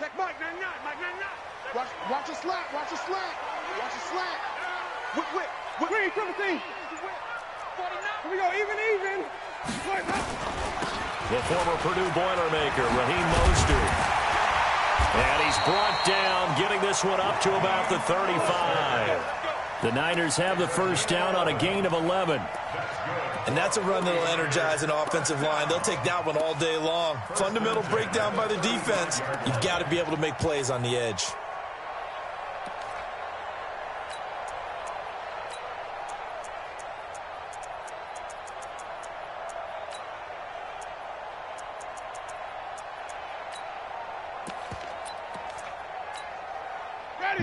Watch your slack. Watch your slack. Watch your slack. Whip. Green, 17. Here we go, even. The former Purdue Boilermaker, Raheem Mostert. And he's brought down, getting this one up to about the 35. The Niners have the first down on a gain of 11. And that's a run that'll energize an offensive line. They'll take that one all day long. Fundamental breakdown by the defense. You've got to be able to make plays on the edge.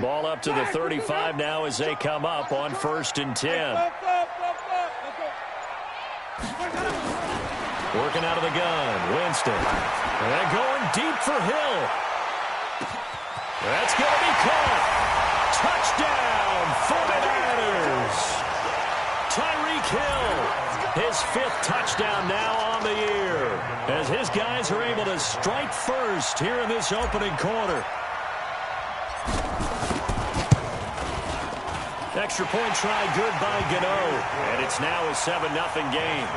Ball up to the 35 now as they come up on 1st and 10. Working out of the gun, Winston. And going deep for Hill. That's going to be caught. Touchdown, 49ers. Tyreek Hill, his 5th touchdown now on the year, as his guys are able to strike first here in this opening quarter. Extra point try good by Gano, and it's now a 7-0 game.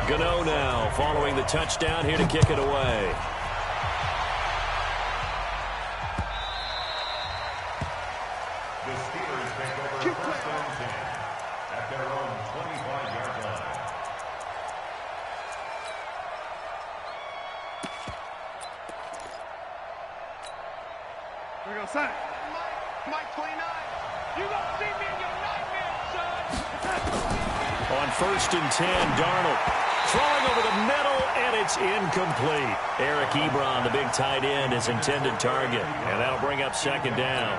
Gano now following the touchdown here to kick it away. The Steelers take over 1st and 10 at their own 25-yard line. Here we go, son. Mike 29. You gonna see me in your nightmare, son. On 1st and 10, Darnold throwing over the middle, and it's incomplete. Eric Ebron, the big tight end, is intended target, and that'll bring up 2nd down.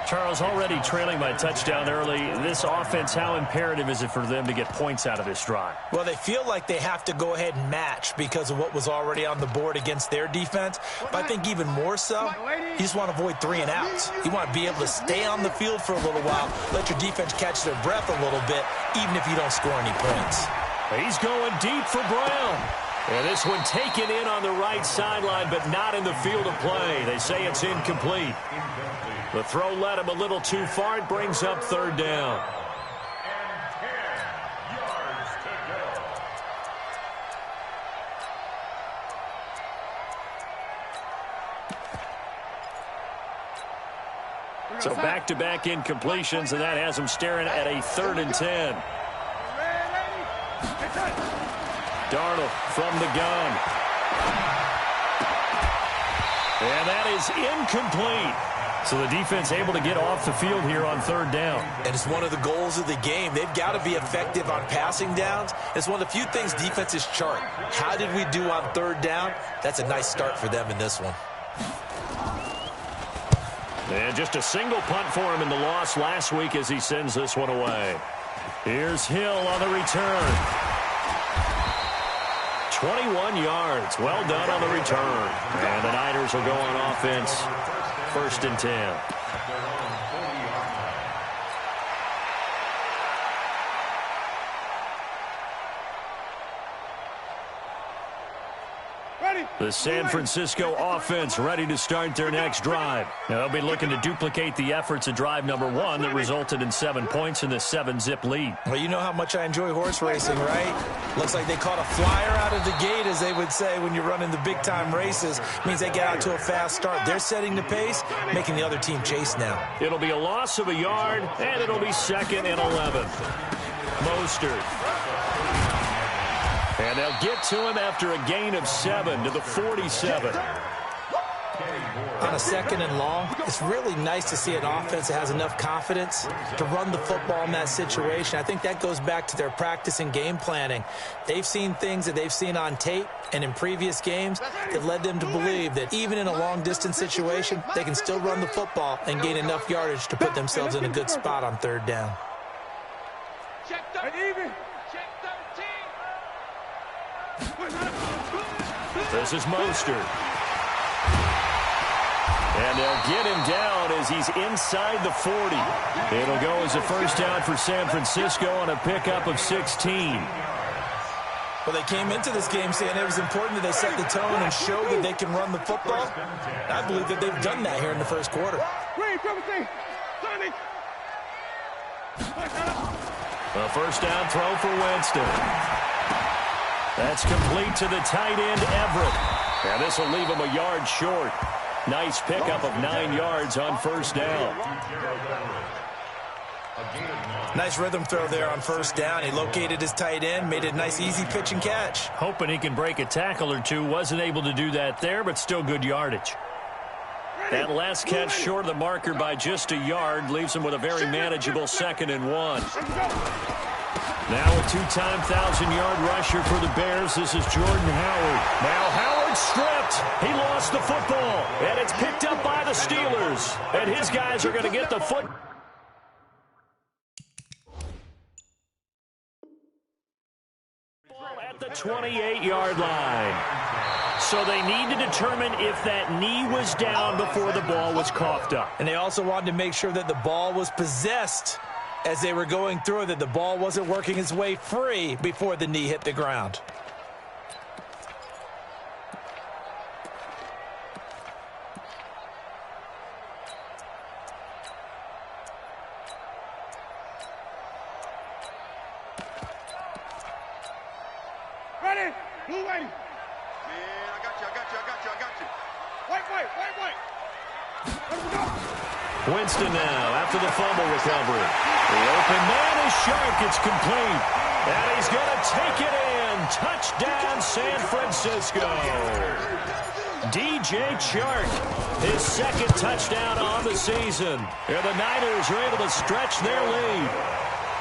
Charles, already trailing by touchdown early. This offense, how imperative is it for them to get points out of this drive? Well, they feel like they have to go ahead and match because of what was already on the board against their defense. But I think even more so, you just want to avoid 3 and outs. You want to be able to stay on the field for a little while, let your defense catch their breath a little bit, even if you don't score any points. He's going deep for Brown. And this one taken in on the right sideline, but not in the field of play. They say it's incomplete. The throw led him a little too far. It brings up 3rd down. And 10 yards to go. So back-to-back incompletions, and that has him staring at a 3rd and 10. Darnold from the gun. And that is incomplete. So the defense able to get off the field here on 3rd down. And it's one of the goals of the game. They've got to be effective on passing downs. It's one of the few things defenses chart. How did we do on 3rd down? That's a nice start for them in this one. And just a single punt for him in the loss last week as he sends this one away. Here's Hill on the return. 21 yards. Well done on the return. And the Niners will go on offense. 1st and 10. The San Francisco offense ready to start their next drive. Now, they'll be looking to duplicate the efforts of drive number 1 that resulted in 7 points in the 7-zip lead. Well, you know how much I enjoy horse racing, right? Looks like they caught a flyer out of the gate, as they would say when you're running the big-time races. Means they get out to a fast start. They're setting the pace, making the other team chase now. It'll be a loss of a yard, and it'll be 2nd and 11. Mostert. And they'll get to him after a gain of 7 to the 47. On a 2nd and long, it's really nice to see an offense that has enough confidence to run the football in that situation. I think that goes back to their practice and game planning. They've seen things that they've seen on tape and in previous games that led them to believe that even in a long-distance situation, they can still run the football and gain enough yardage to put themselves in a good spot on 3rd down. This is Mostert. And they'll get him down as he's inside the 40. It'll go as a 1st down for San Francisco on a pickup of 16. Well, they came into this game saying it was important that they set the tone and show that they can run the football. I believe that they've done that here in the first quarter. A first down throw for Winston. That's complete to the tight end, Everett. And this will leave him a yard short. Nice pickup of 9 yards on first down. Nice rhythm throw there on first down. He located his tight end, made it a nice, easy pitch and catch. Hoping he can break a tackle or two. Wasn't able to do that there, but still good yardage. That last catch short of the marker by just a yard leaves him with a very manageable 2nd and 1. Now a two-time 1,000-yard rusher for the Bears. This is Jordan Howard. Now Howard stripped. He lost the football, and it's picked up by the Steelers. And his guys are going to get the foot. At the 28-yard line. So they need to determine if that knee was down before the ball was coughed up. And they also wanted to make sure that the ball was possessed as they were going through it, that the ball wasn't working its way free before the knee hit the ground. Ready? Blue lady. Man, I got you. Wait. Winston now after the fumble recovery. The open man is Shark. It's complete. And he's going to take it in. Touchdown, San Francisco. DJ Chark, his 2nd touchdown on the season. And the Niners are able to stretch their lead.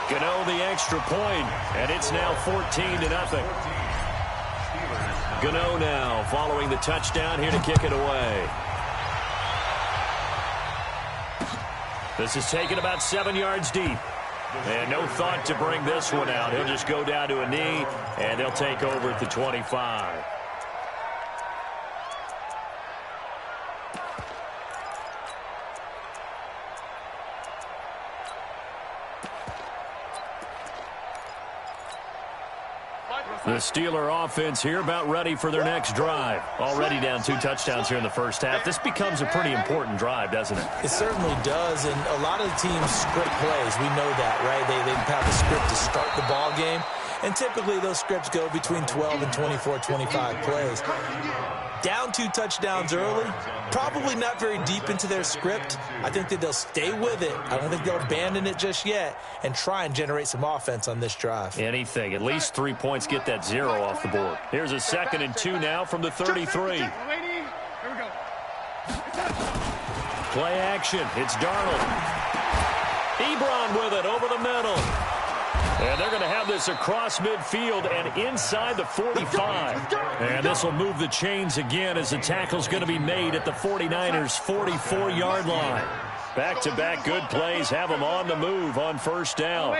Gano the extra point, and it's now 14-0. Gano now following the touchdown here to kick it away. This is taken about 7 yards deep. And no thought to bring this one out. He'll just go down to a knee, and they'll take over at the 25. The Steeler offense here about ready for their next drive. Already down 2 touchdowns here in the first half. This becomes a pretty important drive, doesn't it? It certainly does, and a lot of the teams script plays. We know that, right? They have a script to start the ball game, and typically those scripts go between 12 and 24, 25 plays. Down 2 touchdowns early, probably not very deep into their script. I think that they'll stay with it. I don't think they'll abandon it just yet and try and generate some offense on this drive. Anything. At least 3 points, get that 0 off the board. Here's a 2nd and 2 now from the 33. Play action. It's Darnold. Ebron with it over the middle. And they're going to have this across midfield and inside the 45. And this will move the chains again as the tackle's going to be made at the 49ers' 44-yard line. Back-to-back good plays have them on the move on first down.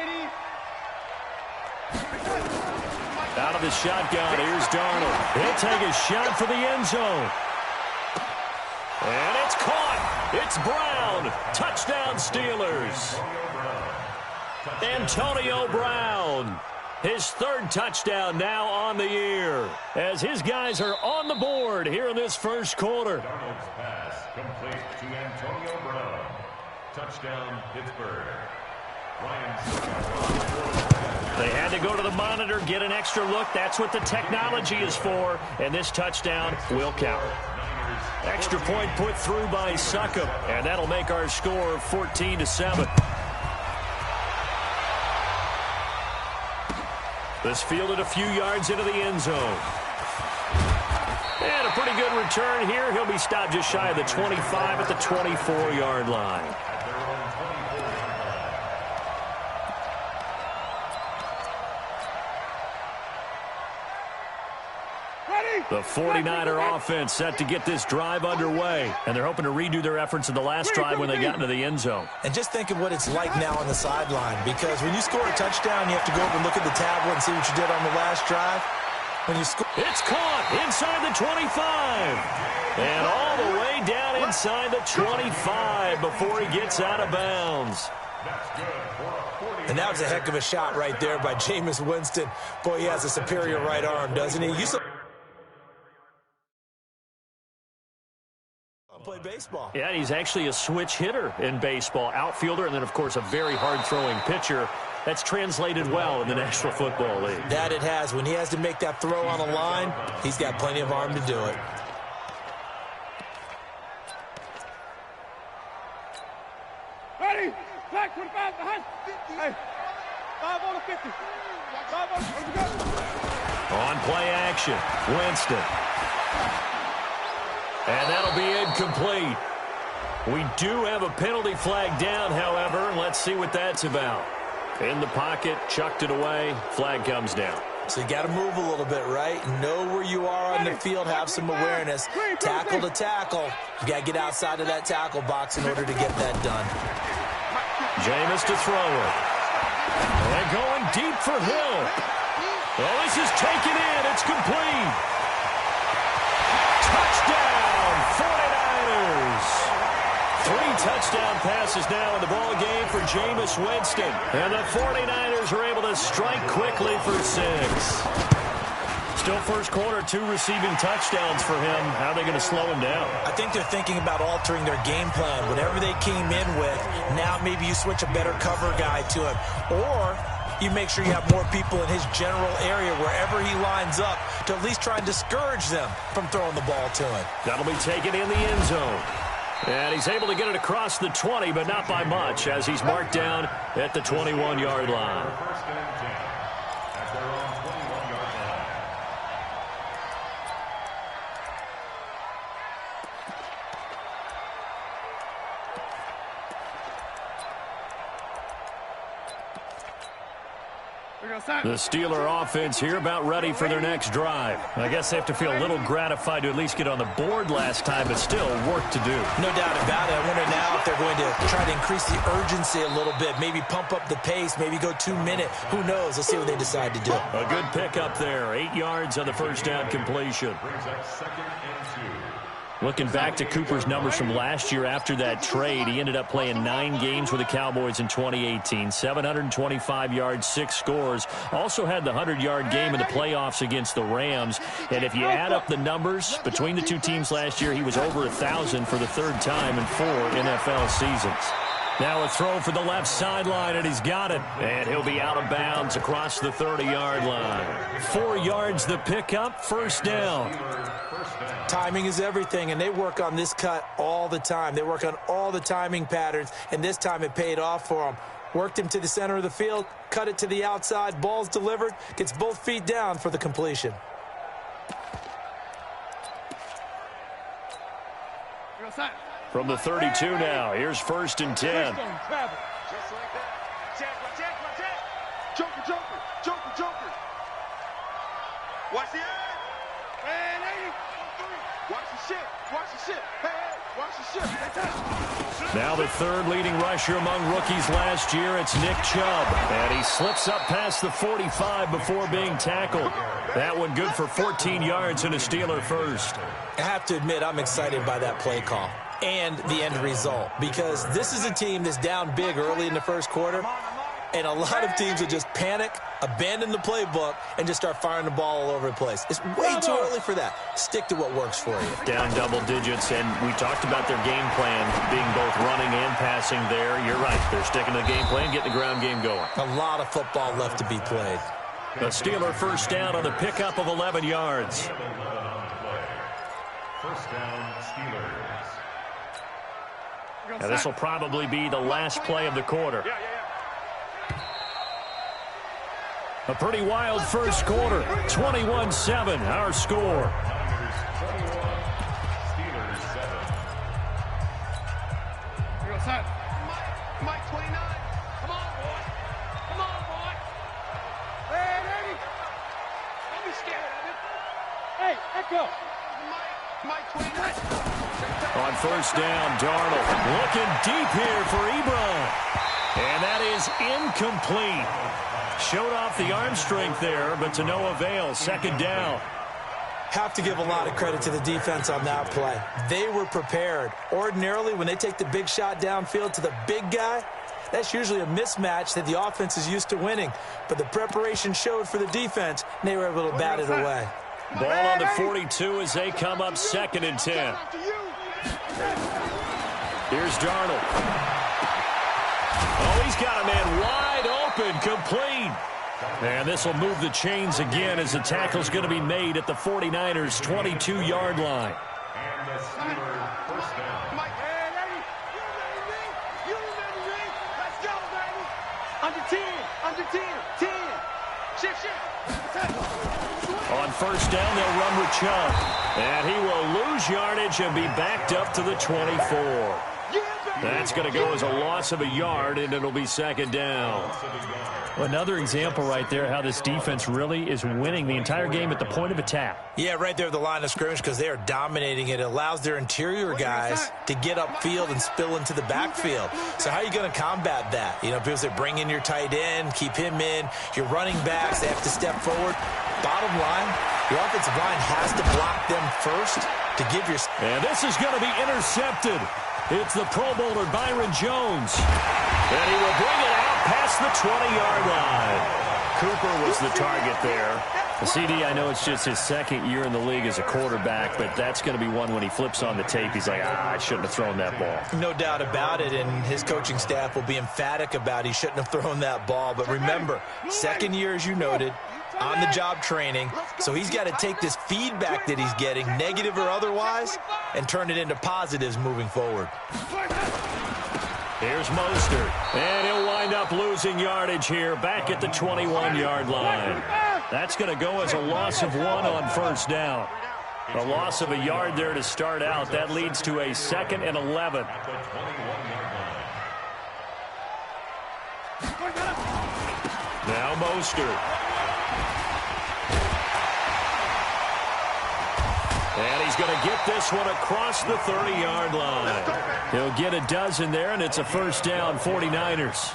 Out of the shotgun, here's Darnold. He'll take a shot for the end zone. And it's caught. It's Brown. Touchdown, Steelers. Antonio Brown, his 3rd touchdown now on the year, as his guys are on the board here in this first quarter. Darnold's pass complete to Antonio Brown. Touchdown, Pittsburgh. They had to go to the monitor, get an extra look. That's what the technology is for, and this touchdown will count. Extra point put through by Succop, and that'll make our score 14-7. This fielded a few yards into the end zone. And a pretty good return here. He'll be stopped just shy of the 25 at the 24-yard line. The 49er offense set to get this drive underway, and they're hoping to redo their efforts in the last drive when they got into the end zone. And just think of what it's like now on the sideline, because when you score a touchdown, you have to go over and look at the tablet and see what you did on the last drive. When you score, it's caught inside the 25, and all the way down inside the 25 before he gets out of bounds. That's good for a 40. And that was a heck of a shot right there by Jameis Winston. Boy, he has a superior right arm, doesn't he? You play baseball. Yeah, he's actually a switch hitter in baseball, outfielder, and then, of course, a very hard-throwing pitcher. That's translated well in the National Football League. That it has. When he has to make that throw on a line, he's got plenty of arm to do it. Ready? Back 25 behind. Hey, 5 on the 50. 5 on the 50. On play action, Winston. And that'll be incomplete. We do have a penalty flag down, however. Let's see what that's about. In the pocket, chucked it away. Flag comes down. So you got to move a little bit, right? Know where you are on the field, have some awareness. Tackle to tackle. You got to get outside of that tackle box in order to get that done. Jameis to throw it. And going deep for Hill. Well, this is taken in. It's complete. Touchdown, 49ers. 3 touchdown passes now in the ball game for Jameis Winston. And the 49ers are able to strike quickly for 6. Still first quarter, 2 receiving touchdowns for him. How are they going to slow him down? I think they're thinking about altering their game plan. Whatever they came in with, now maybe you switch a better cover guy to him. Or you make sure you have more people in his general area wherever he lines up to at least try and discourage them from throwing the ball to him. That'll be taken in the end zone. And he's able to get it across the 20, but not by much, as he's marked down at the 21-yard line. First and 10 at their own 21-yard line. The Steeler offense here about ready for their next drive. I guess they have to feel a little gratified to at least get on the board last time, but still work to do. No doubt about it. I wonder now if they're going to try to increase the urgency a little bit, maybe pump up the pace, maybe go 2-minute. Who knows? Let's see what they decide to do. A good pickup there. 8 yards on the first down completion. Brings up 2nd and 2. Looking back to Cooper's numbers from last year after that trade, he ended up playing 9 games with the Cowboys in 2018. 725 yards, 6 scores. Also had the 100-yard game in the playoffs against the Rams. And if you add up the numbers between the two teams last year, he was over 1,000 for the 3rd time in 4 NFL seasons. Now a throw for the left sideline, and he's got it. And he'll be out of bounds across the 30-yard line. 4 yards the pickup, first down. Timing is everything, and they work on this cut all the time. They work on all the timing patterns, and this time it paid off for them. Worked him to the center of the field, cut it to the outside, ball's delivered, gets both feet down for the completion. From the 32 now, here's 1st and 10. Just like that. Joker, Joker, Joker, Joker. Watch the eye. Watch the shit. Watch the shit. Hey, watch the shit. Now the 3rd leading rusher among rookies last year, it's Nick Chubb. And he slips up past the 45 before being tackled. That one good for 14 yards and a Steeler first. I have to admit, I'm excited by that play call and the end result, because this is a team that's down big early in the first quarter, and a lot of teams will just panic, abandon the playbook, and just start firing the ball all over the place. It's way too early for that. Stick to what works for you. Down double digits, and we talked about their game plan being both running and passing there. You're right. They're sticking to the game plan, getting the ground game going. A lot of football left to be played. A Steeler first down on the pickup of 11 yards. First down, Steelers. Now this will probably be the last play of the quarter. A pretty wild first quarter. 21-7, our score. Niners 21, Steelers 7. Mike 29. Come on, boy. Come on, boy. Hey, Eddie. Don't be scared of it. Hey, echo. Mike 29. On first down, Darnold looking deep here for Ebron. And that is incomplete. Showed off the arm strength there, but to no avail. 2nd down. Have to give a lot of credit to the defense on that play. They were prepared. Ordinarily, when they take the big shot downfield to the big guy, That's usually a mismatch that the offense is used to winning. But the preparation showed for the defense, and they were able to bat it away. Ball on the 42 as they come up 2nd and 10. Here's Darnold. Oh, he's got a man wide open, complete. And this will move the chains again as the tackle's going to be made at the 49ers' 22-yard line. And the Steelers first down. Under 10, under 10, 10. Shift. On first down, they'll run with Chubb. And he will lose yardage and be backed up to the 24. That's going to go as a loss of a yard, and it'll be 2nd down. Well, another example right there how this defense really is winning the entire game at the point of attack. Yeah, right there at the line of scrimmage because they are dominating it. It allows their interior guys to get upfield and spill into the backfield. So how are you going to combat that? You know, people say bring in your tight end, keep him in. Your running backs, they have to step forward. Bottom line, your offensive line has to block them first to give your... And this is going to be intercepted. It's the Pro Bowler Byron Jones. And he will bring it out past the 20-yard line. Cooper was the target there. The CD, I know it's just his 2nd year in the league as a quarterback, but that's going to be one when he flips on the tape, he's like, I shouldn't have thrown that ball. No doubt about it, and his coaching staff will be emphatic about he shouldn't have thrown that ball. But remember, 2nd year, as you noted, on-the-job training, so he's got to take this feedback that he's getting, negative or otherwise, and turn it into positives moving forward. Here's Mostert, and he'll wind up losing yardage here back at the 21-yard line. That's going to go as a loss of 1 on first down. A loss of a yard there to start out. That leads to a 2nd and 11. Now Mostert. And he's going to get this one across the 30-yard line. He'll get a dozen there, and it's a first down, 49ers.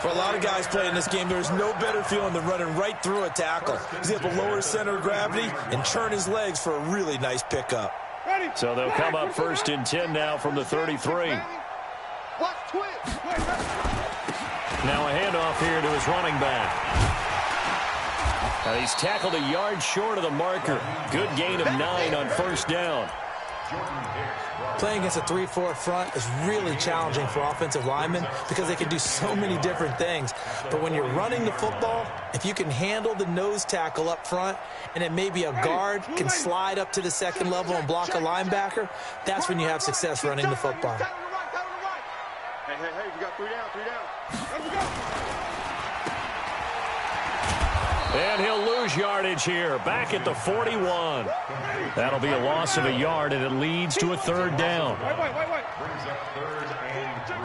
For a lot of guys playing this game, there's no better feeling than running right through a tackle. He's able to lower his center of gravity and turn his legs for a really nice pickup. So they'll come up 1st and 10 now from the 33. Now a handoff here to his running back. Now he's tackled a yard short of the marker. Good gain of 9 on first down. Playing against a 3-4 front is really challenging for offensive linemen because they can do so many different things. But when you're running the football, if you can handle the nose tackle up front and then maybe a guard can slide up to the 2nd level and block a linebacker, that's when you have success running the football. Hey, you got 3 down, 3 down. Let me go. And he'll lose yardage here, back at the 41. That'll be a loss of a yard, and it leads to a 3rd down. Brings up 3rd and 3.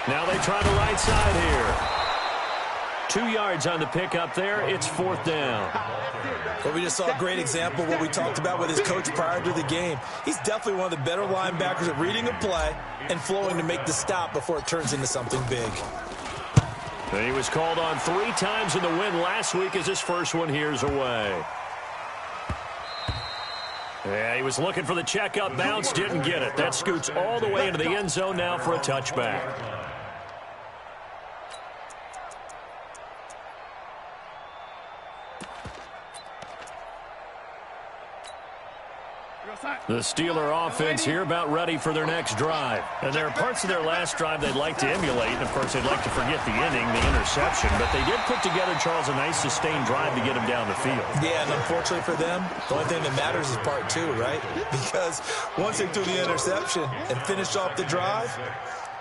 Now they try the right side here. 2 yards on the pickup there. It's 4th down. Well, we just saw a great example of what we talked about with his coach prior to the game. He's definitely one of the better linebackers at reading a play and flowing to make the stop before it turns into something big. And he was called on 3 times in the win last week as his first one here's away. Yeah, he was looking for the checkup bounce, didn't get it. That scoots all the way into the end zone now for a touchback. The Steeler offense here about ready for their next drive. And there are parts of their last drive they'd like to emulate. And, of course, they'd like to forget the inning, the interception. But they did put together, Charles, a nice sustained drive to get him down the field. Yeah, and unfortunately for them, the only thing that matters is part 2, right? Because once they threw the interception and finished off the drive,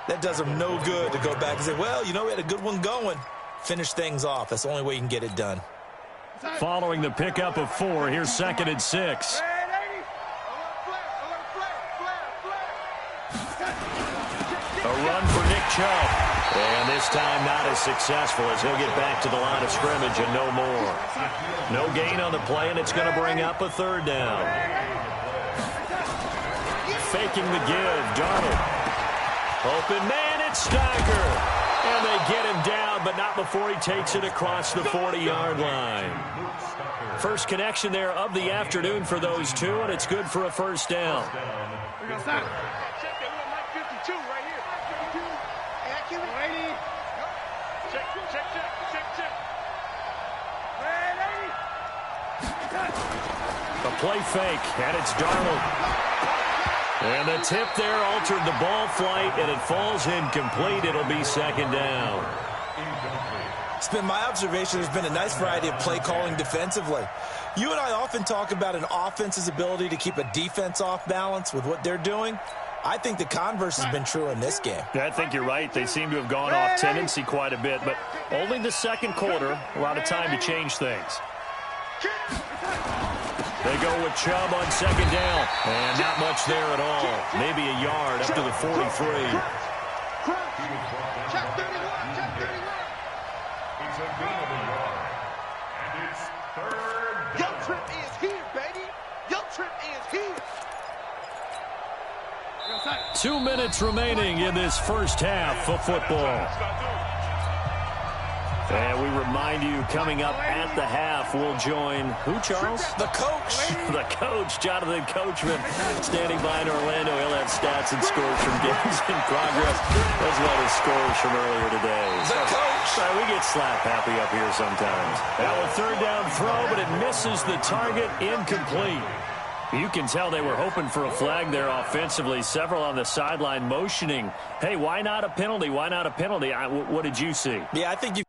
that does them no good to go back and say, well, you know, we had a good one going. Finish things off. That's the only way you can get it done. Following the pickup of 4, here's 2nd and 6. A run for Nick Chubb. And this time not as successful as he'll get back to the line of scrimmage and no more. No gain on the play, and it's going to bring up a 3rd down. Faking the give, Darnold. Open man, it's Stacker. And they get him down, but not before he takes it across the 40-yard line. First connection there of the afternoon for those two, and it's good for a first down. Check that. We got Mike 52 right here. 52. Accurate. 80. Check. A play fake, and it's Darnold. And the tip there altered the ball flight, and it falls incomplete. It'll be second down. It's been my observation there's been a nice variety of play calling defensively. You and I often talk about an offense's ability to keep a defense off balance with what they're doing. I think the converse has been true in this game. I think you're right. They seem to have gone off tendency quite a bit, but only the second quarter, a lot of time to change things. They go with Chubb on second down, and not much there at all. Maybe a yard up to the 43. Check 31. It's a gain of a yard. And it's third Yo, down. Trip is here, baby. Yo, Trip is here. 2 minutes remaining in this first half of football. And we remind you, coming up at the half, we'll join who, Charles? The coach. The coach, Jonathan Coachman, standing by in Orlando. He'll have stats and scores from games in progress, as well as scores from earlier today. The coach. We get slap happy up here sometimes. Now a third down throw, but it misses the target, incomplete. You can tell they were hoping for a flag there offensively. Several on the sideline motioning, hey, why not a penalty? Why not a penalty? What did you see? Yeah, I think you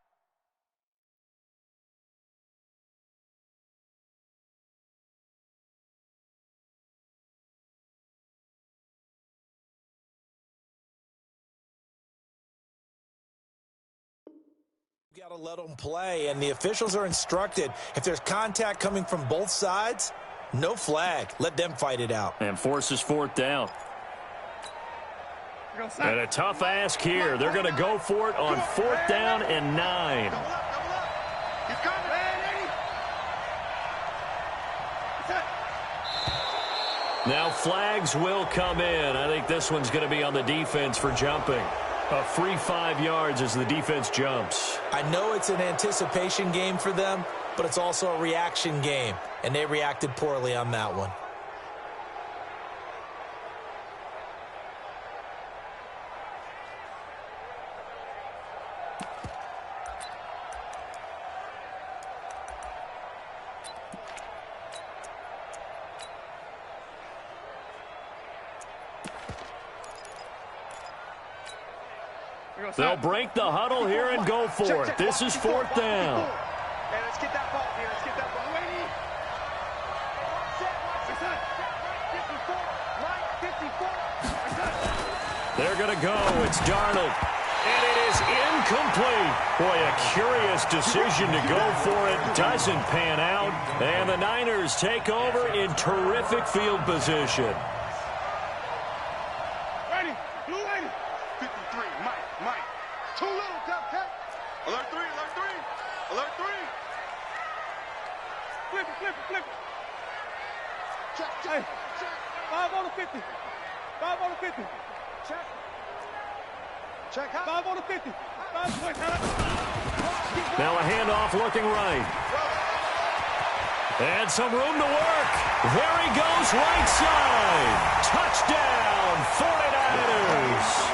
got to let them play, and the officials are instructed if there's contact coming from both sides, no flag. Let them fight it out. And forces fourth down. And a tough ask here. They're going to go for it on fourth down and 9. He's coming. Now flags will come in. I think this one's going to be on the defense for jumping. A free 5 yards as the defense jumps. I know it's an anticipation game for them, but it's also a reaction game, and they reacted poorly on that one. They'll break the huddle here and go for it. This is fourth down. Hey, let's get that ball here. Let's get that ball. They're going to go. It's Darnold. And it is incomplete. Boy, a curious decision to go for it. Doesn't pan out. And the Niners take over in terrific field position. Ready. Blue lady. 53. Mike. Too little, Cupcake. Alert 3. Alert 3. Flip it. Check. 5 on the 50. 5 on the 50. Check out. 5 on the 50. 5 points. Now a handoff looking right. And some room to work. There he goes, right side. Touchdown, 49ers.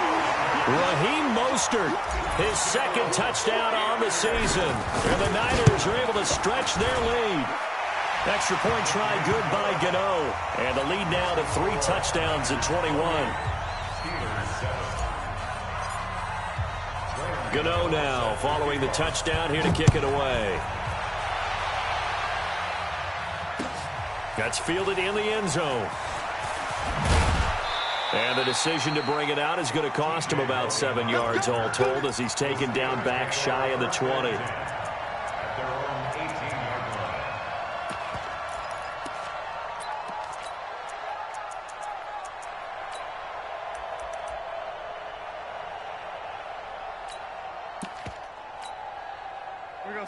Raheem Mostert, his second touchdown on the season. And the Niners are able to stretch their lead. Extra point try good by Gano. And the lead now to 3 touchdowns in 21. Gano now following the touchdown here to kick it away. That's fielded in the end zone. And the decision to bring it out is going to cost him about 7 yards all told as he's taken down back shy of the 20.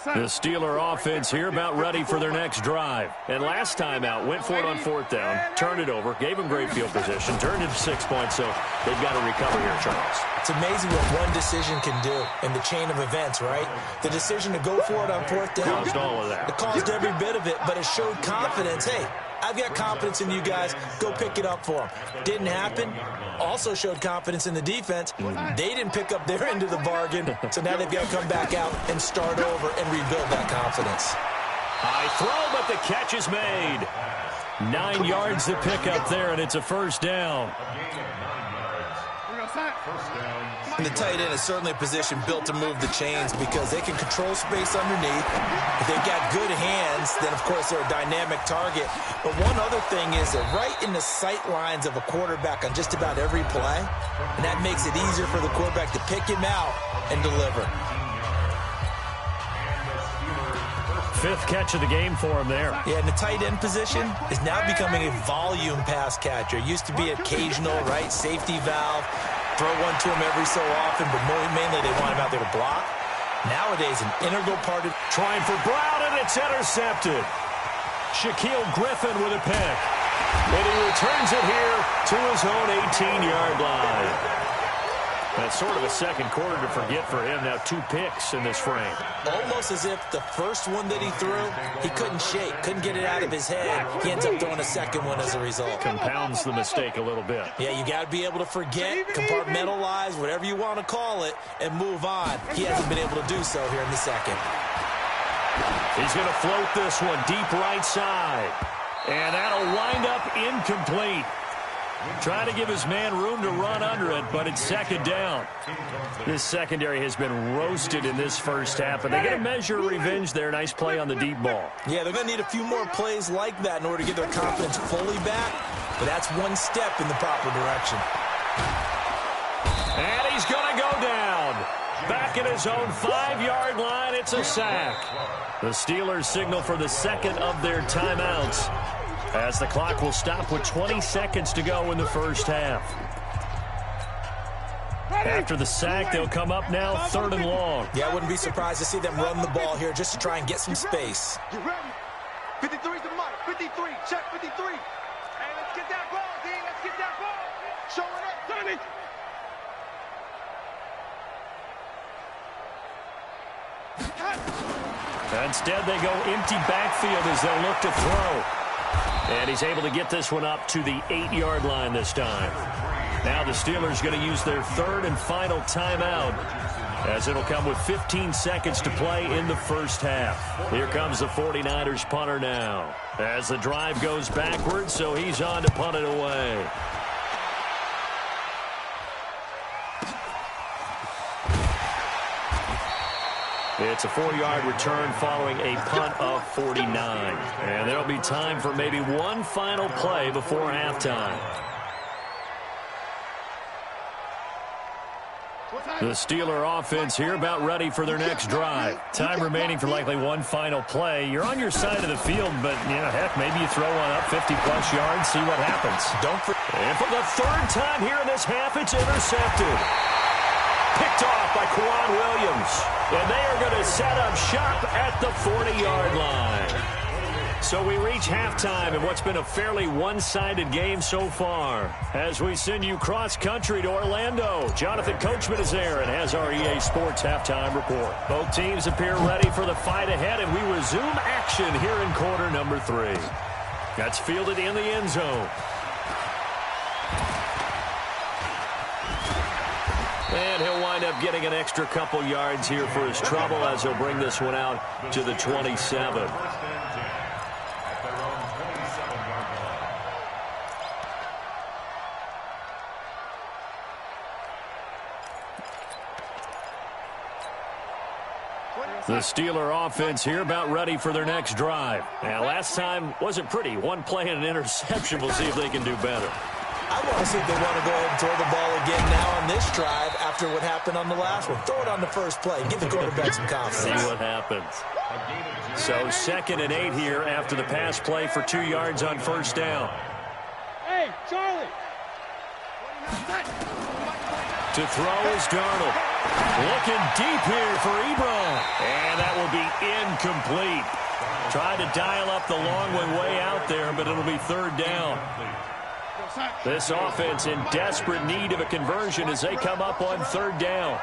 The Steeler offense here about ready for their next drive. And last time out, went for it on fourth down, turned it over, gave them great field position, turned it to 6 points, so they've got to recover here, Charles. It's amazing what one decision can do in the chain of events, right? The decision to go for it on fourth down. Caused all of that. It caused every bit of it, but it showed confidence. Hey, I've got confidence in you guys. Go pick it up for them. Didn't happen. Also showed confidence in the defense. They didn't pick up their end of the bargain, so now they've got to come back out and start over and rebuild that confidence. High throw, but the catch is made. 9 yards to pick up there, and it's a first down. And the tight end is certainly a position built to move the chains because they can control space underneath. If they've got good hands, then, of course, they're a dynamic target. But one other thing is they're right in the sight lines of a quarterback on just about every play, and that makes it easier for the quarterback to pick him out and deliver. 5th catch of the game for him there. Yeah, and the tight end position is now becoming a volume pass catcher. It used to be occasional, right, safety valve, throw one to him every so often, but mainly they want him out there to block. Nowadays, an integral part of... Trying for Brown, and it's intercepted. Shaquille Griffin with a pick. And he returns it here to his own 18-yard line. That's sort of a second quarter to forget for him. Now 2 picks in this frame. Almost as if the first one that he threw, he couldn't shake, couldn't get it out of his head. He ends up throwing a second one as a result. Compounds the mistake a little bit. Yeah, you got to be able to forget, compartmentalize, whatever you want to call it, and move on. He hasn't been able to do so here in the second. He's going to float this one deep right side. And that'll wind up incomplete. Trying to give his man room to run under it, but it's second down. This secondary has been roasted in this first half, and they get a measure of revenge there. Nice play on the deep ball. Yeah, they're going to need a few more plays like that in order to get their confidence fully back, but that's one step in the proper direction. And he's going to go down. Back at his own 5-yard line, it's a sack. The Steelers signal for the second of their timeouts, as the clock will stop with 20 seconds to go in the first half. After the sack, they'll come up now 3rd and long. Yeah, I wouldn't be surprised to see them run the ball here just to try and get some space. Get ready. 53 is the mic. 53. Check 53. Hey, let's get that ball, D. Let's get that ball. Showing up, Johnny. Instead, they go empty backfield as they'll look to throw. And he's able to get this one up to the 8-yard line this time. Now the Steelers going to use their 3rd and final timeout, as it'll come with 15 seconds to play in the first half. Here comes the 49ers punter now, as the drive goes backwards, so he's on to punt it away. It's a 4-yard return following a punt of 49. And there'll be time for maybe one final play before halftime. The Steeler offense here about ready for their next drive. Time remaining for likely one final play. You're on your side of the field, but, heck, maybe you throw one up 50-plus yards, see what happens. And for the 3rd time here in this half, it's intercepted. Picked off by Quan Williams. And they are going to set up shop at the 40-yard line. So we reach halftime in what's been a fairly one-sided game so far. As we send you cross-country to Orlando, Jonathan Coachman is there and has our EA Sports halftime report. Both teams appear ready for the fight ahead, and we resume action here in quarter number 3. That's fielded in the end zone. And he'll wind up getting an extra couple yards here for his trouble, as he'll bring this one out to the 27. The Steeler offense here about ready for their next drive. Now, last time wasn't pretty. One play and an interception. We'll see if they can do better. I want to see if they want to go ahead and throw the ball again now on this drive after what happened on the last one. Throw it on the first play. Give the quarterback some confidence. See what happens. So 2nd and 8 here after the pass play for 2 yards on first down. Hey, Charlie. To throw is Darnold. Looking deep here for Ebron. And that will be incomplete. Tried to dial up the long one way out there, but it'll be 3rd down. This offense in desperate need of a conversion as they come up on 3rd down.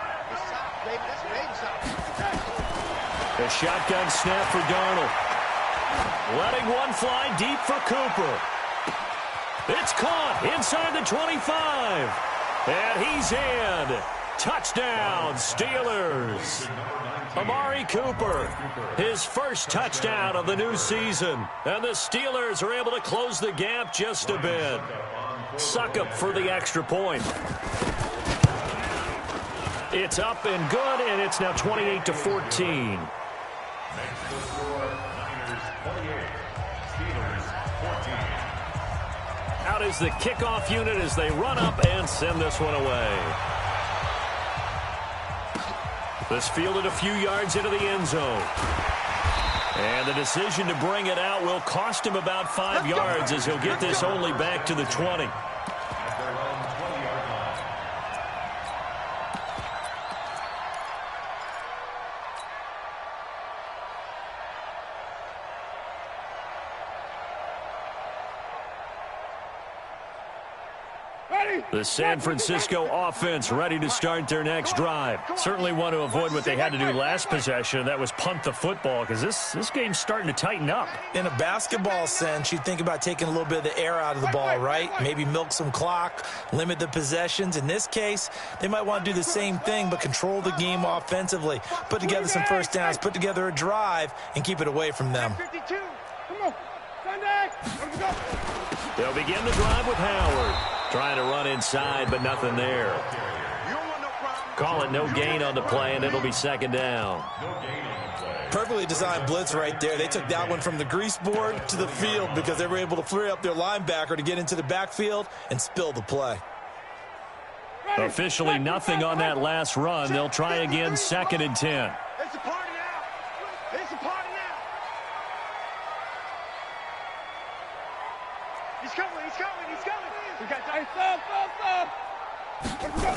A shotgun snap for Darnold. Letting one fly deep for Cooper. It's caught inside the 25. And he's in. Touchdown, Steelers. Amari Cooper, his first touchdown of the new season. And the Steelers are able to close the gap just a bit. Suckup for the extra point. It's up and good, and it's now 28-14. Next to score, Niners 28, Steelers 14. Out is the kickoff unit as they run up and send this one away. This fielded a few yards into the end zone. And the decision to bring it out will cost him about 5 yards as he'll get this only back to the 20. At their own 20-yard line. The San Francisco offense ready to start their next drive. Certainly want to avoid what they had to do last possession. That was punt the football, because this game's starting to tighten up. In a basketball sense, you think about taking a little bit of the air out of the ball, right? Maybe milk some clock, limit the possessions. In this case, they might want to do the same thing, but control the game offensively. Put together some first downs, put together a drive, and keep it away from them. 52. Come on. Sunday. Let's go. They'll begin the drive with Howard. Trying to run inside, but nothing there. Call it no gain on the play, and it'll be second down. Perfectly designed blitz right there. They took that one from the grease board to the field because they were able to free up their linebacker to get into the backfield and spill the play. Officially nothing on that last run. They'll try again, 2nd and 10. It's a party now. It's a party now. He's coming. He's coming. He's coming. We got that. Stop. Let's go.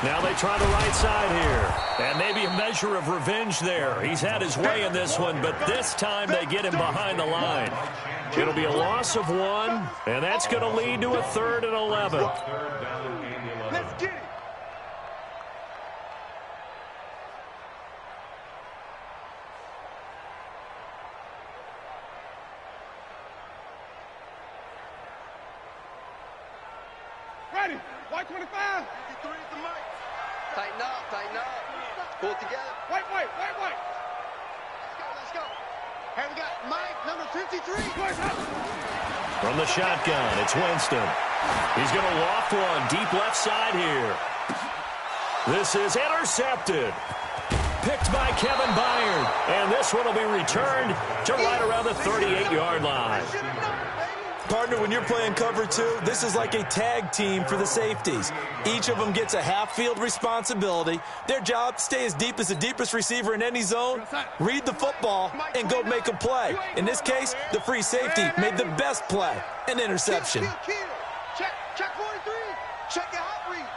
Now they try the right side here. And maybe a measure of revenge there. He's had his way in this one, but this time they get him behind the line. It'll be a loss of 1, and that's going to lead to a 3rd and 11. Let's get it. Ready. White 25. 53 is the mic. Tighten up. Pull it together. White. Let's go. Hey, we got Mike, number 53. From the shotgun, it's Winston. He's going to loft one deep left side here. This is intercepted. Picked by Kevin Byard. And this one will be returned to right around the 38-yard line. Partner, when you're playing cover 2, this is like a tag team for the safeties. Each of them gets a half-field responsibility. Their job, stay as deep as the deepest receiver in any zone, read the football, and go make a play. In this case, the free safety made the best play, an interception. Kill. Check 43. Check your hot read.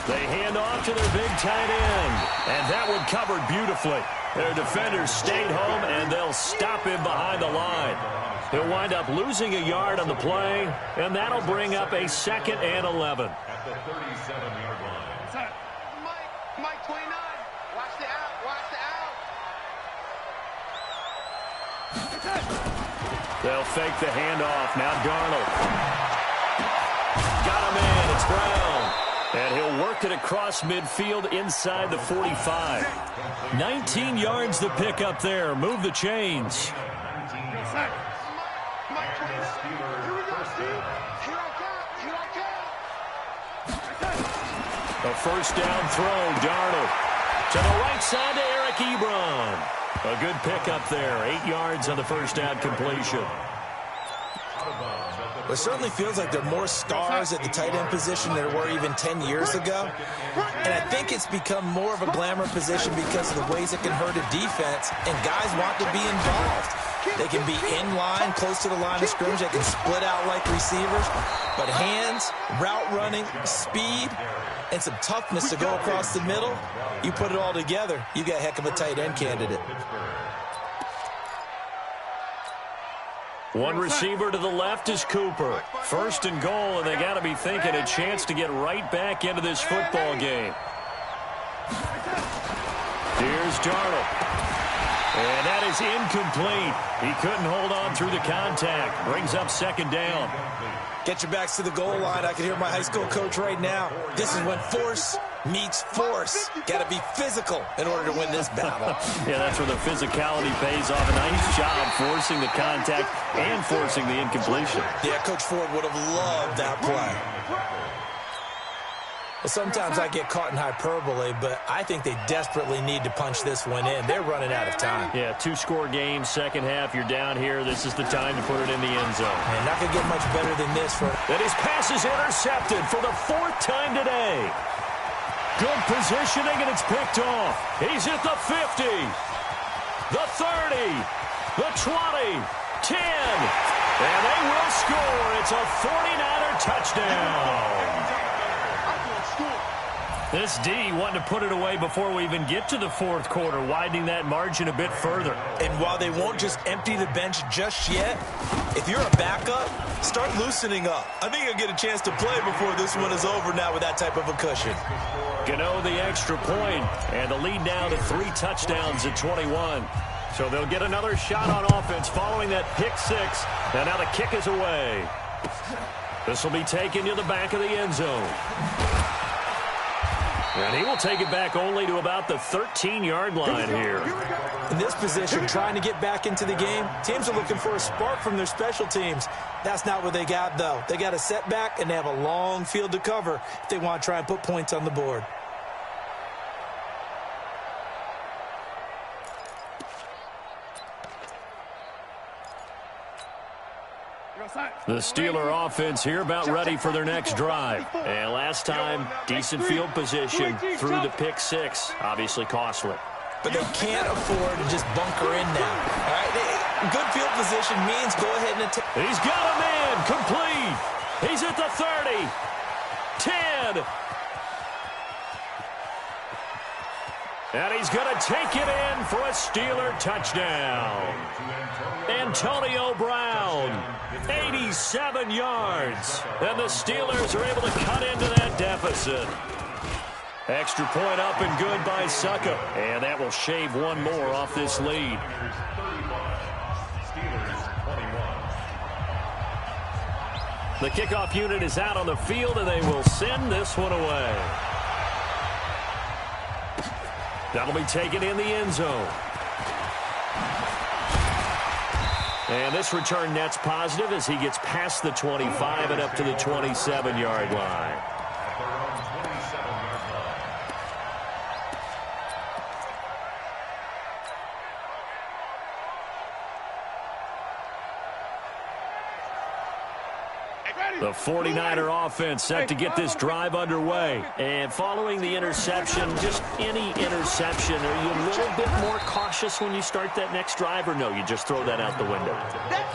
They hand off to their big tight end. And that one covered beautifully. Their defenders stayed home, and they'll stop him behind the line. He'll wind up losing a yard on the play, and that'll bring up a 2nd and 11. At the 37-yard line. Mike 29. Watch the out. They'll fake the handoff. Now Darnold. Got him in. It's Brown. And he'll work it across midfield inside the 45. 19 yards to pick up there. Move the chains. Mike 29. Here we go, Steve. Here I come. A first down throw. Darnold to the right side to Eric Ebron. A good pickup there. 8 yards on the first down completion. It certainly feels like there are more stars at the tight end position than there were even 10 years ago. And I think it's become more of a glamour position because of the ways it can hurt a defense, and guys want to be involved. They can be in line, close to the line of scrimmage. They can split out like receivers. But hands, route running, speed, and some toughness to go across the middle, you put it all together, you got a heck of a tight end candidate. One receiver to the left is Cooper. 1st and goal, and they got to be thinking a chance to get right back into this football game. Here's Darnold. And that is incomplete. He couldn't hold on through the contact. Brings up second down. Get your backs to the goal line. I can hear my high school coach right now. This is when force meets force. Got to be physical in order to win this battle. Yeah, that's where the physicality pays off. A nice job forcing the contact and forcing the incompletion. Yeah, Coach Ford would have loved that play. Well, sometimes I get caught in hyperbole, but I think they desperately need to punch this one in. They're running out of time. Yeah, two-score game, second half. You're down here. This is the time to put it in the end zone. And not going to get much better than this. And his pass is intercepted for the fourth time today. Good positioning, and it's picked off. He's at the 50, the 30, the 20, 10. And they will score. It's a 49er touchdown. This D wanting to put it away before we even get to the fourth quarter, widening that margin a bit further. And while they won't just empty the bench just yet, if you're a backup, start loosening up. I think you'll get a chance to play before this one is over now with that type of a cushion. Gano the extra point, and the lead now to 3 touchdowns at 21. So they'll get another shot on offense following that pick six. And now the kick is away. This will be taken to the back of the end zone. And he will take it back only to about the 13-yard line here. In this position, trying to get back into the game, teams are looking for a spark from their special teams. That's not what they got, though. They got a setback, and they have a long field to cover if they want to try and put points on the board. The Steeler offense here about ready for their next drive. And last time, decent field position through the pick six. Obviously costly. But they can't afford to just bunker in now. All right, good field position means go ahead and attack. He's got a man complete. He's at the 30, 10. And he's going to take it in for a Steeler touchdown. Antonio Brown, 87 yards. And the Steelers are able to cut into that deficit. Extra point up and good by Succa. And that will shave one more off this lead. The kickoff unit is out on the field, and they will send this one away. That'll be taken in the end zone. And this return net's positive as he gets past the 25 and up to the 27-yard line. The 49er offense set to get this drive underway. And following the interception, just any interception, are you a little bit more cautious when you start that next drive, or no, you just throw that out the window?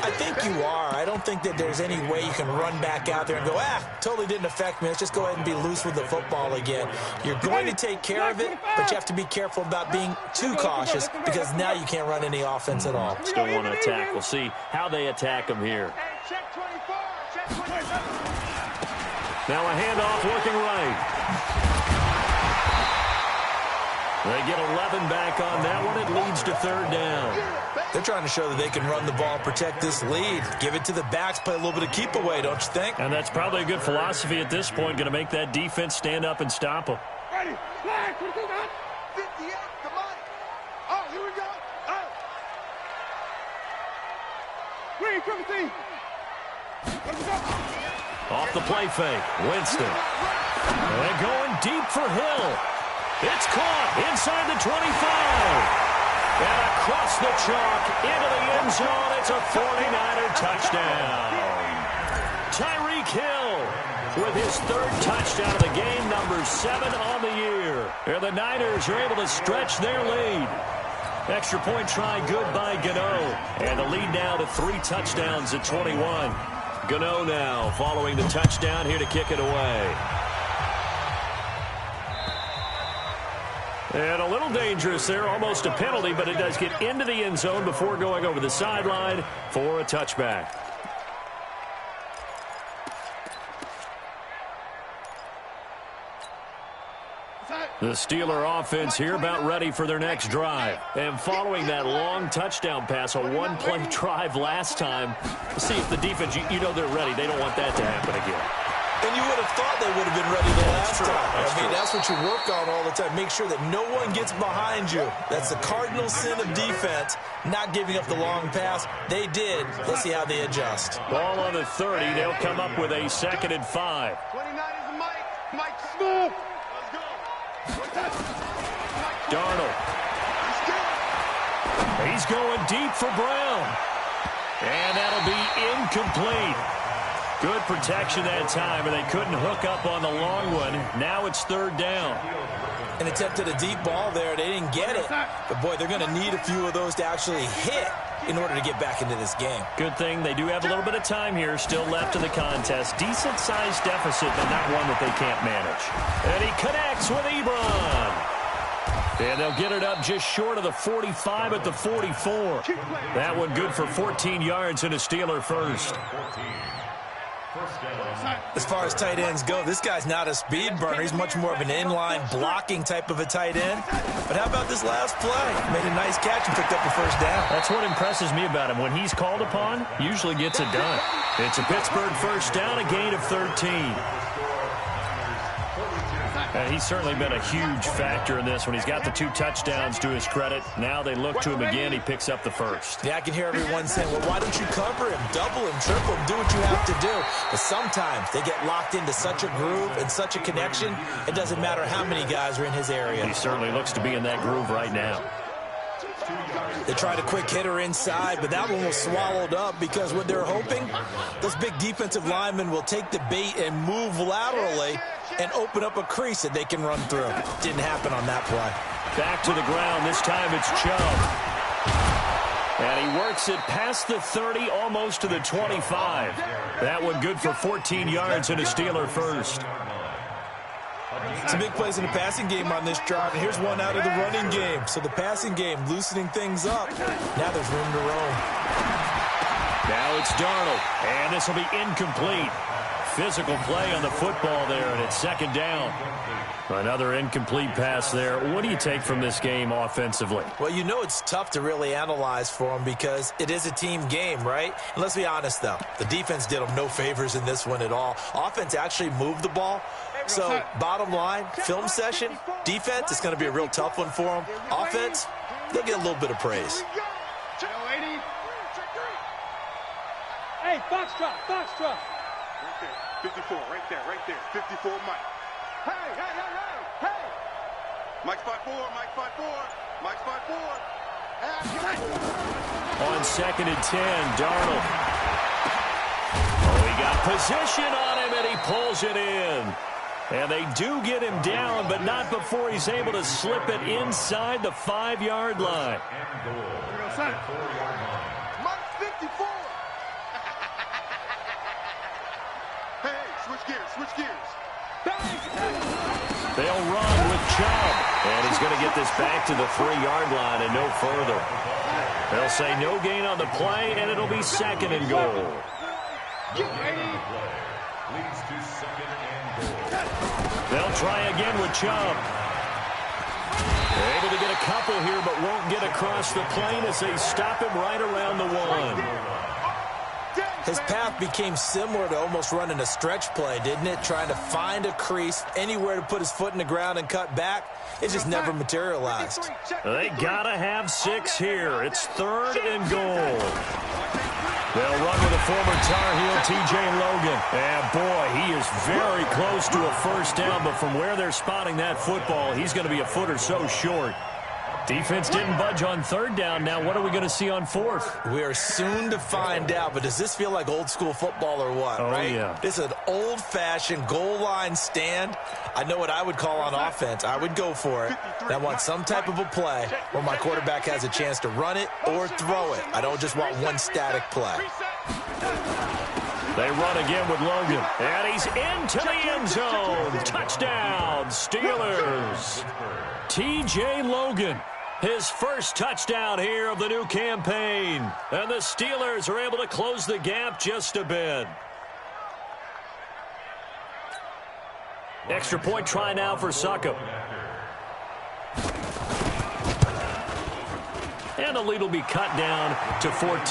I think you are. I don't think that there's any way you can run back out there and go, totally didn't affect me. Let's just go ahead and be loose with the football again. You're going to take care of it, but you have to be careful about being too cautious because now you can't run any offense at all. Still want to attack. We'll see how they attack him here. Now a handoff working right. They get 11 back on that one. It leads to third down. They're trying to show that they can run the ball and protect this lead. Give it to the backs, play a little bit of keep away, don't you think? And that's probably a good philosophy at this point, going to make that defense stand up and stop them. Ready, flag, 58, come on. Oh, here we go. Oh. Green, 17. Off the play fake, Winston. And going deep for Hill. It's caught inside the 25. And across the chalk into the end zone. It's a 49er touchdown. Tyreek Hill with his third touchdown of the game, number 7 on the year. And the Niners are able to stretch their lead. Extra point try good by Gano. And the lead now to 3 touchdowns at 21. Gano now following the touchdown here to kick it away. And a little dangerous there, almost a penalty, but it does get into the end zone before going over the sideline for a touchback. The Steeler offense here about ready for their next drive. And following that long touchdown pass, a one-play drive last time, see if the defense, you know they're ready. They don't want that to happen again. And you would have thought they would have been ready the last time. That's what you work on all the time. Make sure that no one gets behind you. That's the cardinal sin of defense, not giving up the long pass. They did. Let's see how they adjust. Ball on the 30. They'll come up with a 2nd and 5. 29 is Mike. Mike Smith. Let's go. Darnold. He's going deep for Brown. And that'll be incomplete. Good protection that time, and they couldn't hook up on the long one. Now it's 3rd down. And attempted a deep ball there. They didn't get it. But, boy, they're going to need a few of those to actually hit in order to get back into this game. Good thing they do have a little bit of time here still left in the contest. Decent-sized deficit, but not one that they can't manage. And he connects with Ebron. And they'll get it up just short of the 45 at the 44. That one good for 14 yards and a Steeler first. As far as tight ends go, this guy's not a speed burner. He's much more of an inline blocking type of a tight end. But how about this last play? Made a nice catch and picked up the first down. That's what impresses me about him. When he's called upon, usually gets it done. It's a Pittsburgh first down, a gain of 13. He's certainly been a huge factor in this when he's got the 2 touchdowns to his credit. Now they look to him again. He picks up the first. Yeah, I can hear everyone saying, well, why don't you cover him, double him, triple him, do what you have to do. But sometimes they get locked into such a groove and such a connection, it doesn't matter how many guys are in his area. He certainly looks to be in that groove right now. They tried a quick hitter inside, but that one was swallowed up because what they're hoping, those big defensive linemen will take the bait and move laterally and open up a crease that they can run through. Didn't happen on that play. Back to the ground. This time it's Chubb. And he works it past the 30, almost to the 25. That one good for 14 yards and a Steeler first. Some big plays in the passing game on this drive, and here's one out of the running game. So the passing game loosening things up. Now there's room to roam. Now it's Darnold, and this will be incomplete. Physical play on the football there, and it's 2nd down. Another incomplete pass there. What do you take from this game offensively? Well, you know it's tough to really analyze for them because it is a team game, right? And let's be honest, though. The defense did them no favors in this one at all. Offense actually moved the ball. So, bottom line, film session, defense, it's going to be a real tough one for them. Offense, they'll get a little bit of praise. Hey, Foxtrot, Foxtrot. 54, right there, 54, Mike. Hey. Mike's 5'4", Mike's 5'4", Mike's 5'4". On 2nd and 10, Darnold. Oh, he got position on him, and he pulls it in. And they do get him down, but not before he's able to slip it inside the 5-yard line. Mike's 54. Hey, switch gears. They'll run with Chubb. And he's going to get this back to the 3-yard line and no further. They'll say no gain on the play, and it'll be 2nd and goal. They'll try again with Chubb. They're able to get a couple here, but won't get across the plane as they stop him right around the 1. His path became similar to almost running a stretch play, didn't it? Trying to find a crease, anywhere to put his foot in the ground and cut back. It just never materialized. They got to have 6 here. It's 3rd and goal. They'll run with a former Tar Heel, T.J. Logan. And, boy, he is very close to a first down, but from where they're spotting that football, he's going to be a foot or so short. Defense didn't budge on 3rd down. Now what are we going to see on 4th? We are soon to find out, but does this feel like old school football or what, right? Yeah. This is an old-fashioned goal line stand. I know what I would call on offense. I would go for it. I want some type of a play where my quarterback has a chance to run it or throw it. I don't just want one static play. They run again with Logan. And he's into the end zone. Touchdown, Steelers. T.J. Logan, his first touchdown here of the new campaign. And the Steelers are able to close the gap just a bit. Extra point try now for Succop. and the lead will be cut down to 14. Makes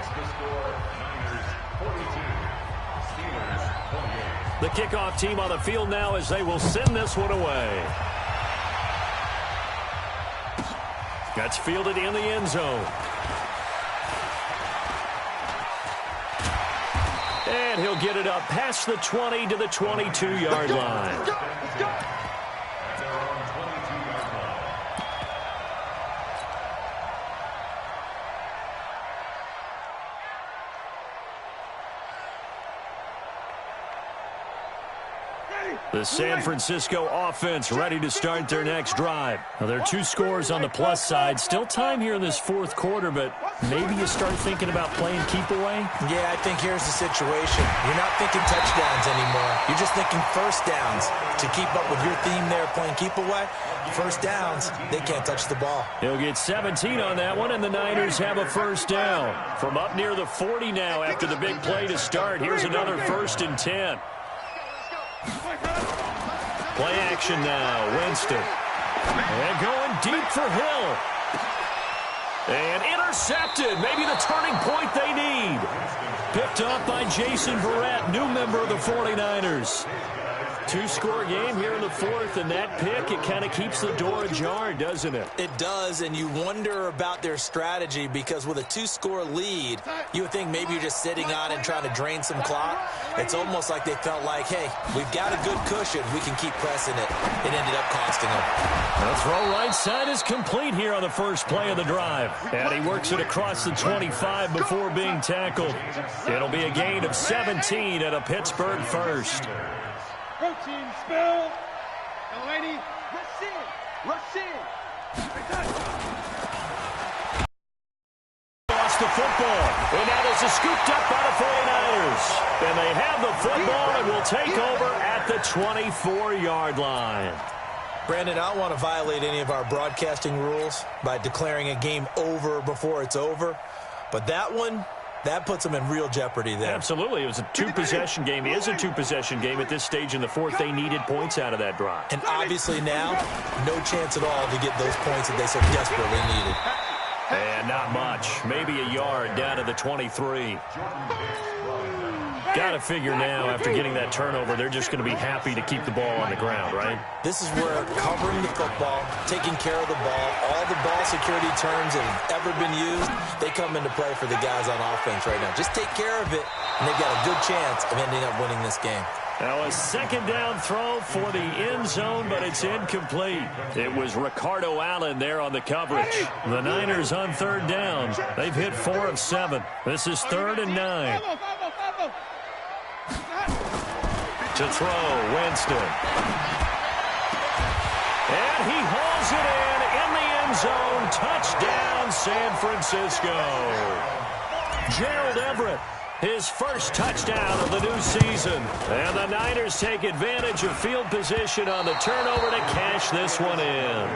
the score Niners 42, Steelers 28. The kickoff team on the field now as they will send this one away. That's fielded in the end zone. And he'll get it up past the 20 to the 22-yard line. At their own 22-yard line. The San Francisco offense ready to start their next drive. Now, there are 2 scores on the plus side. Still time here in this fourth quarter, but maybe you start thinking about playing keep away? Yeah, I think here's the situation. You're not thinking touchdowns anymore. You're just thinking first downs. To keep up with your theme there, playing keep away, first downs, they can't touch the ball. He'll get 17 on that one, and the Niners have a first down. From up near the 40 now after the big play to start. Here's another 1st and 10. Play action now, Winston. And going deep for Hill. And intercepted, maybe the turning point they need. Picked up by Jason Verrett, new member of the 49ers. 2-score game here in the fourth, and that pick, it kind of keeps the door ajar, doesn't it? It does, and you wonder about their strategy because with a 2-score lead, you would think maybe you're just sitting on and trying to drain some clock. It's almost like they felt like, hey, we've got a good cushion. We can keep pressing it. It ended up costing them. The throw right side is complete here on the first play of the drive. And he works it across the 25 before being tackled. It'll be a gain of 17 at a Pittsburgh first. Protein spill. Delaney. Rush in. Rush in. Lost the football. And now this is scooped up by the 49ers. And they have the football and will take over at the 24-yard line. Brandon, I don't want to violate any of our broadcasting rules by declaring a game over before it's over. But that one, that puts them in real jeopardy there. Absolutely. It was a 2-possession game. It is a 2-possession game at this stage in the fourth. They needed points out of that drive. And obviously now, no chance at all to get those points that they so desperately needed. And not much. Maybe a yard down to the 23. Got to figure now, after getting that turnover, they're just going to be happy to keep the ball on the ground, right? This is where covering the football, taking care of the ball, all the ball security terms that have ever been used, they come into play for the guys on offense right now. Just take care of it, and they've got a good chance of ending up winning this game. Now a second down throw for the end zone, but it's incomplete. It was Ricardo Allen there on the coverage. The Niners on third down. They've hit 4 of 7. This is 3rd and 9. To throw, Winston. And he hauls it in the end zone. Touchdown, San Francisco. Gerald Everett, his first touchdown of the new season. And the Niners take advantage of field position on the turnover to cash this one in.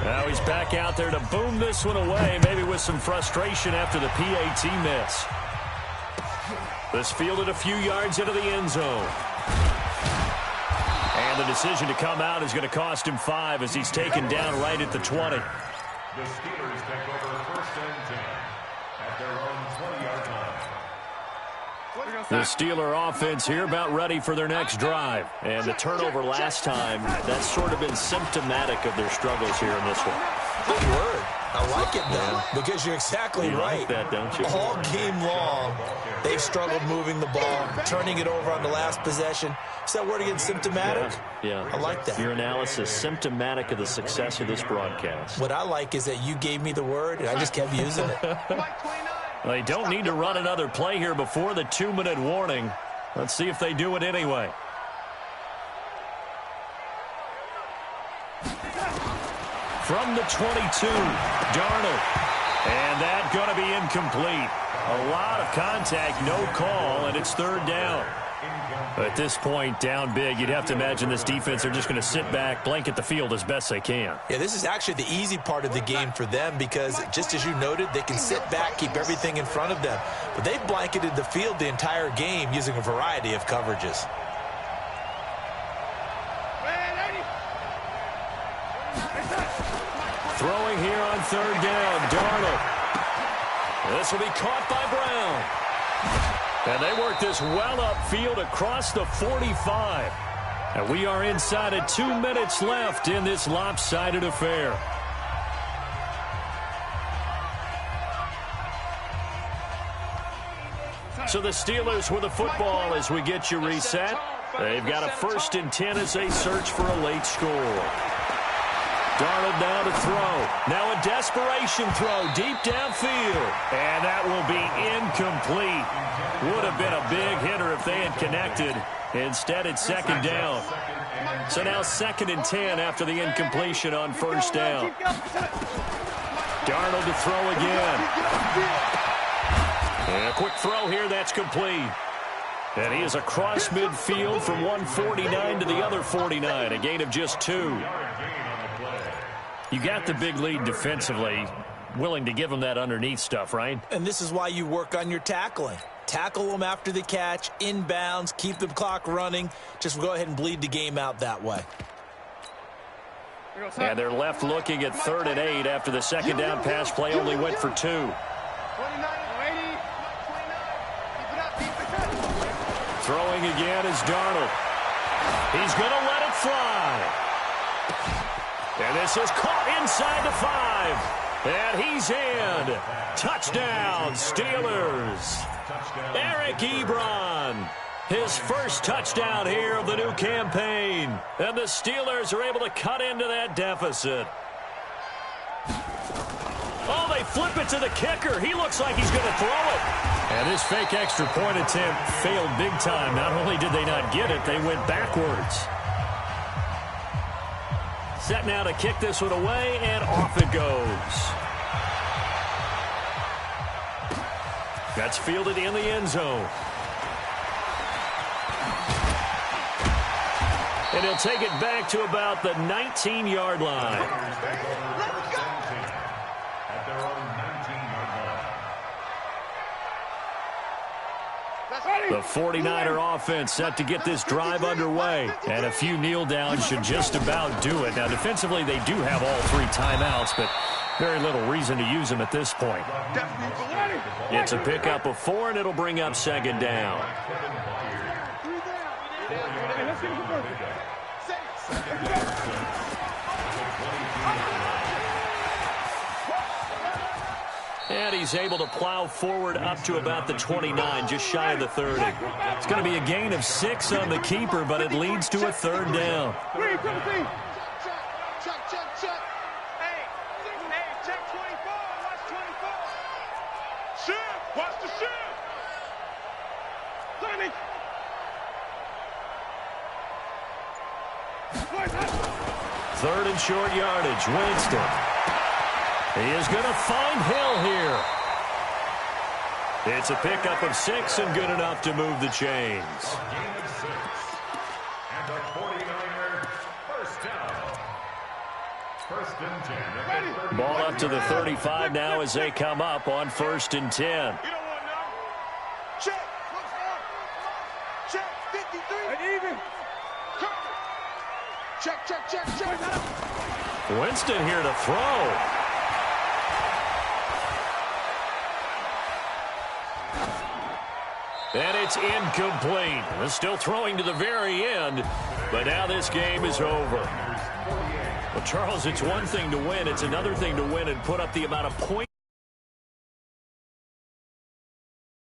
Now he's back out there to boom this one away, maybe with some frustration after the PAT miss. This fielded a few yards into the end zone. And the decision to come out is going to cost him 5 as he's taken down right at the 20. The Steelers take over 1st and 10 at their own 20-yard line. The Steeler offense here about ready for their next drive. And the turnover last time, that's sort of been symptomatic of their struggles here in this one. Good word. I like it, though, because you're exactly right. You like that, don't you? All game long, they've struggled moving the ball, turning it over on the last possession. Is that word again, symptomatic? Yeah. I like that. Your analysis, symptomatic of the success of this broadcast. What I like is that you gave me the word, and I just kept using it. They don't need to run another play here before the 2-minute warning. Let's see if they do it anyway. From the 22, Darnold. And that going to be incomplete. A lot of contact, no call, and it's 3rd down. At this point, down big, you'd have to imagine this defense are just going to sit back, blanket the field as best they can. Yeah, this is actually the easy part of the game for them because, just as you noted, they can sit back, keep everything in front of them. But they've blanketed the field the entire game using a variety of coverages. third down. Darnold. This will be caught by Brown. And they work this well upfield across the 45. And we are inside of 2 minutes left in this lopsided affair. So the Steelers with the football as we get you reset. They've got a 1st and 10 as they search for a late score. Darnold now to throw. Now a desperation throw deep downfield. And that will be incomplete. Would have been a big hitter if they had connected. Instead, it's 2nd down. So now 2nd and 10 after the incompletion on 1st down. Darnold to throw again. And a quick throw here, that's complete. And he is across midfield from 149 to the other 49, a gain of just 2. You got the big lead defensively, willing to give him that underneath stuff, right? And this is why you work on your tackling. Tackle them after the catch, inbounds, keep the clock running. Just go ahead and bleed the game out that way. And they're left looking at 3rd and 8 after the 2nd down pass play only went for 2. Throwing again is Darnold. He's going to let it fly. And this is caught inside the 5. And he's in. Touchdown, Steelers. Eric Ebron. His first touchdown here of the new campaign. And the Steelers are able to cut into that deficit. Oh, they flip it to the kicker. He looks like he's going to throw it. And this fake extra point attempt failed big time. Not only did they not get it, they went backwards. Set now to kick this one away, and off it goes. That's fielded in the end zone. And he'll take it back to about the 19-yard line. At their own 19-yard line. The 49er offense set to get this drive underway. And a few kneel downs should just about do it. Now, defensively, they do have all 3 timeouts, but very little reason to use them at this point. It's a pickup of 4, and it'll bring up 2nd down. And he's able to plow forward up to about the 29, just shy of the 30. It's going to be a gain of 6 on the keeper, but it leads to a 3rd down. Check. Hey, check 24. Watch 24. Shift. Watch the shift. 3rd and short yardage. Winston. He is going to find Hill here. It's a pickup of 6 and good enough to move the chains. Gain of 6. And the 49ers first down. 1st and 10. Ball up to the 35 now as they come up on 1st and 10. You don't want no. Check. Check. 53. And even. Check. Winston here to throw. And it's incomplete. They're still throwing to the very end, but now this game is over. Well, Charles, it's one thing to win. It's another thing to win and put up the amount of points.